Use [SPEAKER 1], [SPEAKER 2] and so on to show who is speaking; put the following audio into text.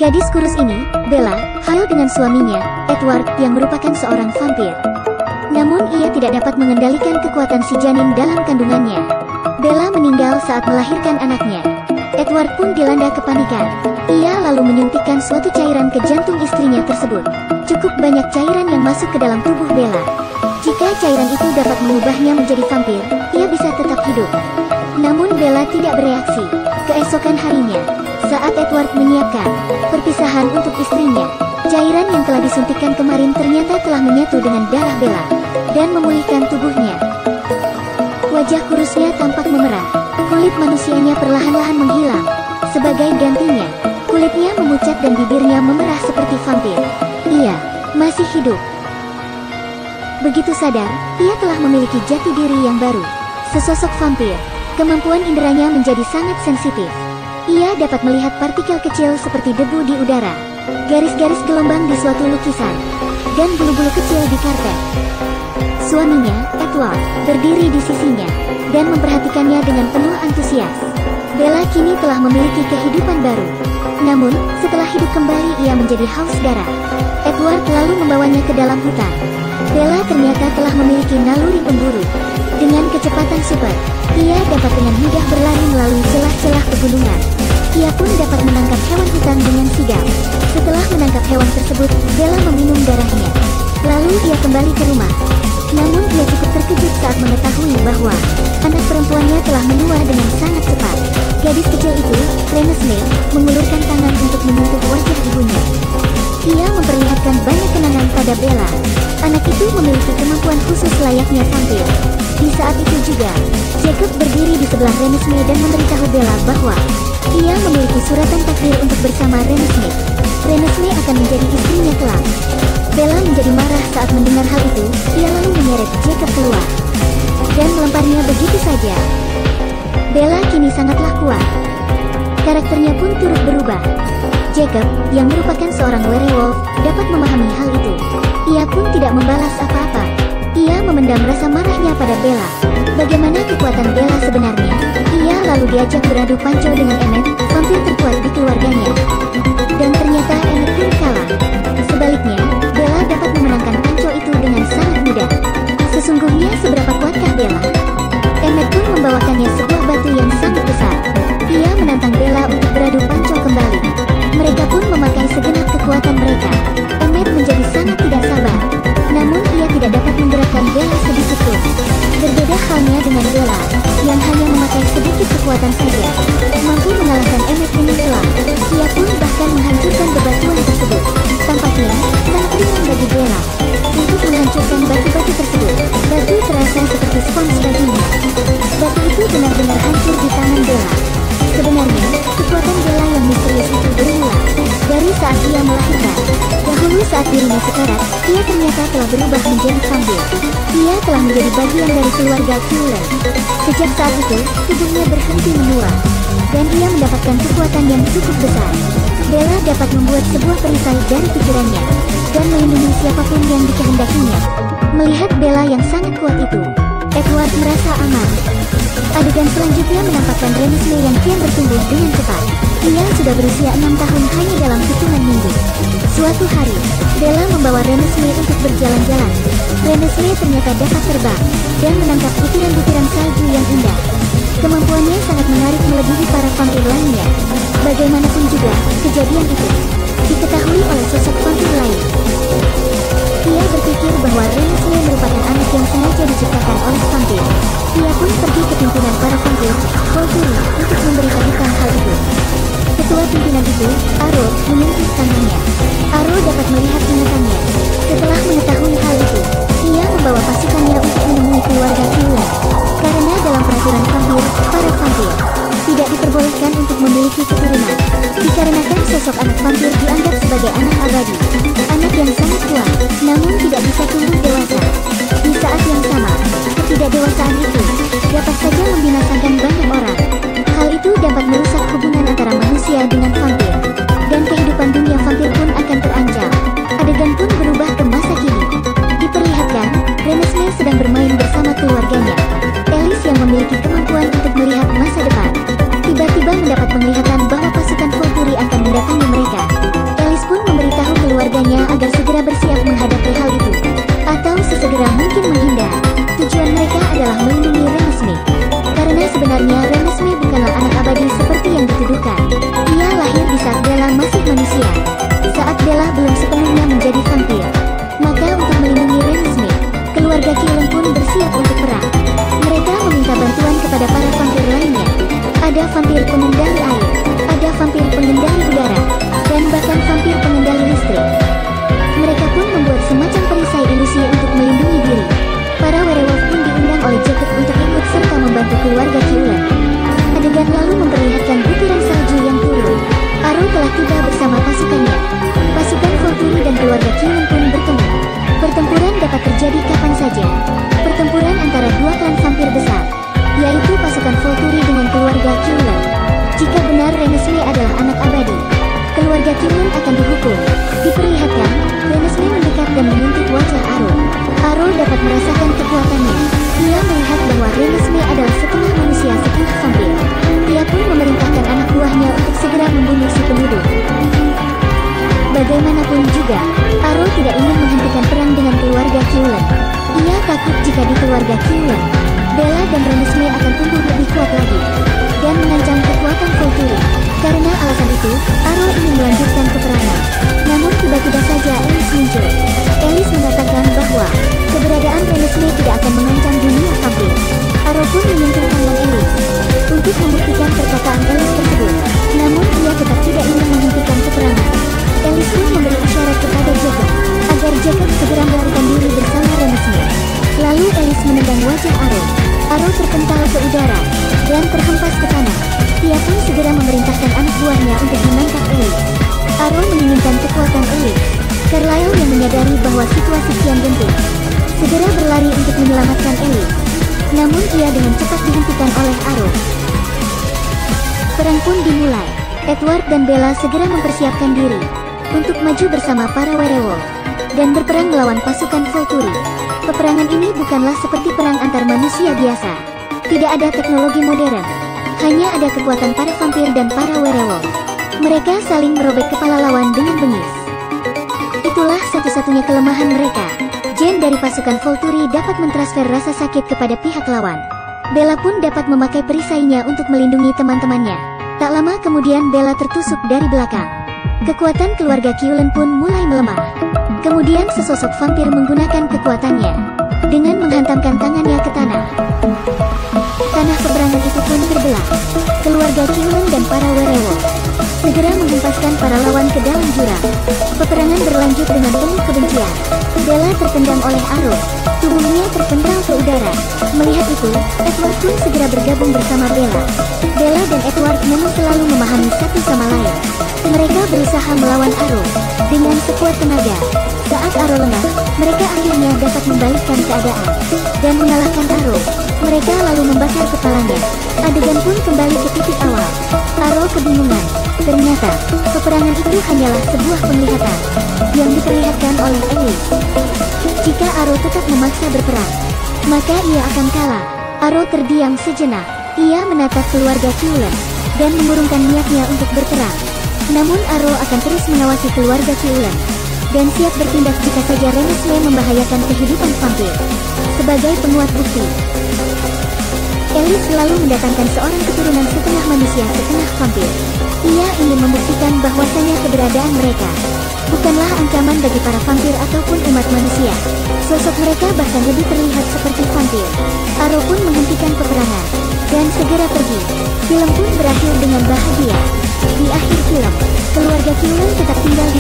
[SPEAKER 1] Gadis kurus ini, Bella, hamil dengan suaminya, Edward, yang merupakan seorang vampir. Namun ia tidak dapat mengendalikan kekuatan si janin dalam kandungannya. Bella meninggal saat melahirkan anaknya. Edward pun dilanda kepanikan. Ia lalu menyuntikkan suatu cairan ke jantung istrinya tersebut. Cukup banyak cairan yang masuk ke dalam tubuh Bella. Jika cairan itu dapat mengubahnya menjadi vampir, ia bisa tetap hidup. Namun Bella tidak bereaksi. Keesokan harinya, saat Edward menyiapkan perpisahan untuk istrinya, cairan yang telah disuntikkan kemarin ternyata telah menyatu dengan darah Bella dan memulihkan tubuhnya. Wajah kurusnya tampak memerah. Kulit manusianya perlahan-lahan menghilang. Sebagai gantinya, kulitnya memucat dan bibirnya memerah seperti vampir. Ia masih hidup. Begitu sadar, ia telah memiliki jati diri yang baru. Sesosok vampir, kemampuan inderanya menjadi sangat sensitif. Ia dapat melihat partikel kecil seperti debu di udara, garis-garis gelombang di suatu lukisan, dan bulu-bulu kecil di karpet. Suaminya, Edward, berdiri di sisinya dan memperhatikannya dengan penuh antusias. Bella kini telah memiliki kehidupan baru. Namun, setelah hidup kembali ia menjadi haus darah. Edward lalu membawanya ke dalam hutan. Bella ternyata telah memiliki naluri pemburu. Dengan kecepatan super, ia dapat dengan mudah berlari melalui celah-celah pegunungan. Ia pun dapat menangkap hewan hutan dengan sigap. Setelah menangkap hewan tersebut, Bella meminum darahnya. Lalu ia kembali ke rumah. Namun ia cukup terkejut saat mengetahui bahwa anak perempuannya telah menua dengan sangat cepat. Gadis kecil itu, Renesmee, mengulurkan tangan untuk menyentuh wajah ibunya. Ia memperlihatkan banyak kenangan pada Bella. Anak itu memiliki kemampuan khusus layaknya vampir. Di saat itu juga, Jacob berdiri di sebelah Renesmee dan memberitahu Bella bahwa ia memiliki suratan takdir untuk bersama Renesmee. Renesmee akan menjadi istrinya kelak. Bella menjadi marah saat mendengar hal itu. Ia lalu menyeret Jacob keluar dan melemparnya begitu saja. Bella kini sangatlah kuat. Karakternya pun turut berubah. Jacob, yang merupakan seorang werewolf, dapat memahami hal itu. Ia pun tidak membalas apa-apa. Ia memendam rasa marahnya pada Bella. Bagaimana kekuatan Bella sebenarnya? Ia lalu diajak beradu panco dengan Emmett, vampir terkuat di keluarganya. Dan ternyata Emmett pun kalah. Sebaliknya, Bella dapat memenangkan panco itu dengan sangat mudah. Sesungguhnya seberapa kuatkah Bella? Emmett pun membawakannya sebuah batu yang sangat besar. Ia menantang Bella untuk beradu panco kembali. Mereka pun memakai segenap kekuatan mereka. Emmett menjadi sangat tidak sabar. Namun ia tidak dapat menggerakkan Bella sedikit pun. Berbeda halnya dengan Bella, yang hanya memakai sedikit kekuatan saja, mampu mengalahkan Emmett dengan telak. Ia pun bahkan menghancurkan bebatuan tersebut. Tampaknya sangat ringan bagi Bella untuk menghancurkan batu-batu tersebut. Batu terasa seperti spons baginya. Batu itu benar-benar hancur di tangan Bella. Sebenarnya, kekuatan Bella yang misterius itu bermula dari saat ia melahirkan. Dahulu saat dirinya sekarat, ia ternyata telah berubah menjadi vampir. Ia telah menjadi bagian dari keluarga Cullen. Sejak saat itu, tubuhnya berhenti menua, dan ia mendapatkan kekuatan yang cukup besar. Bella dapat membuat sebuah perisai dari pikirannya, dan melindungi siapapun yang dikehendakinya. Melihat Bella yang sangat kuat itu, Edward merasa aman. Adegan selanjutnya menampakkan Renesmee yang kian bertumbuh dengan cepat. Ia sudah berusia 6 tahun hanya dalam hitungan minggu. Suatu hari, Bella membawa Renesmee untuk berjalan-jalan. Renesmee ternyata dapat terbang dan menangkap butiran-butiran salju yang indah. Kemampuannya sangat menarik melebihi para vampir lainnya. Bagaimanapun juga, kejadian itu diketahui oleh sosok vampir lain. Ia berpikir bahwa Renesmee merupakan anak yang sengaja diciptakan oleh vampir. Ia pun pergi ke pimpinan para vampir, Volturi, untuk memberitahukan hal itu. Ketua pimpinan itu, Aro, menyentuh tangannya. Aro dapat melihat ingatannya. Setelah mengetahui hal itu, ia membawa pasukannya untuk menemui keluarga Cullen. Karena dalam peraturan vampir, para vampir tidak diperbolehkan untuk memiliki keturunan. Dikarenakan sosok anak vampir dianggap sebagai anak abadi, anak yang sangat kuat, namun tidak bisa tumbuh dewasa. Di saat yang sama, ketidakdewasaan itu dapat saja membinasakan banyak orang. Hal itu dapat merusak hubungan antara manusia dengan vampir, dan kehidupan dunia vampir pun akan terancam. Adegan pun berubah ke masa kini. Diperlihatkan, Renesmee sedang bermain bersama keluarganya. Alice yang memiliki kemampuan untuk melihat masa depan, tiba-tiba mendapat penglihatan bahwa pasukan Volturi akan mendatangi mereka. Qilin akan dihukum. Diperlihatkan, Renesmee mendekat dan menyentuh wajah Aro. Aro dapat merasakan kekuatannya. Ia melihat bahwa Renesmee adalah setengah manusia setengah vampir. Ia pun memerintahkan anak buahnya untuk segera membunuh si penuduh. Bagaimanapun juga, Aro tidak ingin menghentikan perang dengan keluarga Qilin. Ia takut jika di keluarga Qilin, Bella dan Renesmee akan tumbuh lebih kuat lagi dan mengancam kekuatan Volturi. Karena alasan itu, Aro ingin melanjutkan peperangan. Namun tiba-tiba saja Alice muncul. Alice mengatakan bahwa keberadaan Renesmee tidak akan mengancam dunia vampir. Aro pun menyentuh tangan Alice untuk membuktikan perkataan Alice tersebut. Namun ia tetap tidak ingin menghentikan peperangan. Alice pun memberi isyarat kepada Jacob agar Jacob segera melarikan diri bersama Renesmee. Lalu Alice menendang wajah Aro. Aro terpental ke udara dan terhempas ke tanah. Ia pun segera memerintahkan anak buahnya untuk menangkap Alice. Aro menginginkan kekuatan Alice. Carlyle yang menyadari bahwa situasi kian genting, segera berlari untuk menyelamatkan Alice. Namun ia dengan cepat dihentikan oleh Aro. Perang pun dimulai. Edward dan Bella segera mempersiapkan diri untuk maju bersama para werewolf dan berperang melawan pasukan Volturi. Peperangan ini bukanlah seperti perang antar manusia biasa. Tidak ada teknologi modern. Hanya ada kekuatan para vampir dan para werewolf. Mereka saling merobek kepala lawan dengan bengis. Itulah satu-satunya kelemahan mereka. Jane dari pasukan Volturi dapat mentransfer rasa sakit kepada pihak lawan. Bella pun dapat memakai perisainya untuk melindungi teman-temannya. Tak lama kemudian Bella tertusuk dari belakang. Kekuatan keluarga Qilin pun mulai melemah. Kemudian sesosok vampir menggunakan kekuatannya dengan menghantamkan tangannya ke tanah. Tanah peperangan itu pun terbelah. Keluarga Qilin dan para werewolf segera menghempaskan para lawan ke dalam jurang. Peperangan berlanjut dengan penuh kebencian. Bella tertendang oleh Aro. Tubuhnya terpental ke udara. Melihat itu, Edward pun segera bergabung bersama Bella. Bella dan Edward memang selalu memahami satu sama lain. Mereka berusaha melawan Aro dengan sekuat tenaga. Saat Aro lengah, mereka akhirnya dapat membalikkan keadaan dan mengalahkan Aro. Mereka lalu membakar kepalanya. Adegan pun kembali ke titik awal. Aro kebingungan. Ternyata, peperangan itu hanyalah sebuah penglihatan yang diperlihatkan oleh Alice. Jika Aro tetap memaksa berperang, maka ia akan kalah. Aro terdiam sejenak. Ia menatap keluarga Qilin dan mengurungkan niatnya untuk berperang. Namun Aro akan terus mengawasi keluarga Qilin dan siap bertindak jika saja Renesmee membahayakan kehidupan vampir. Sebagai penguat bukti, Alice selalu mendatangkan seorang keturunan setengah manusia setengah vampir. Ia ingin membuktikan bahwasanya keberadaan mereka bukanlah ancaman bagi para vampir ataupun umat manusia. Sosok mereka bahkan lebih terlihat seperti vampir. Aro pun menghentikan peperangan dan segera pergi. Film pun berakhir dengan bahagia. Di akhir film, keluarga Qilin tetap tinggal di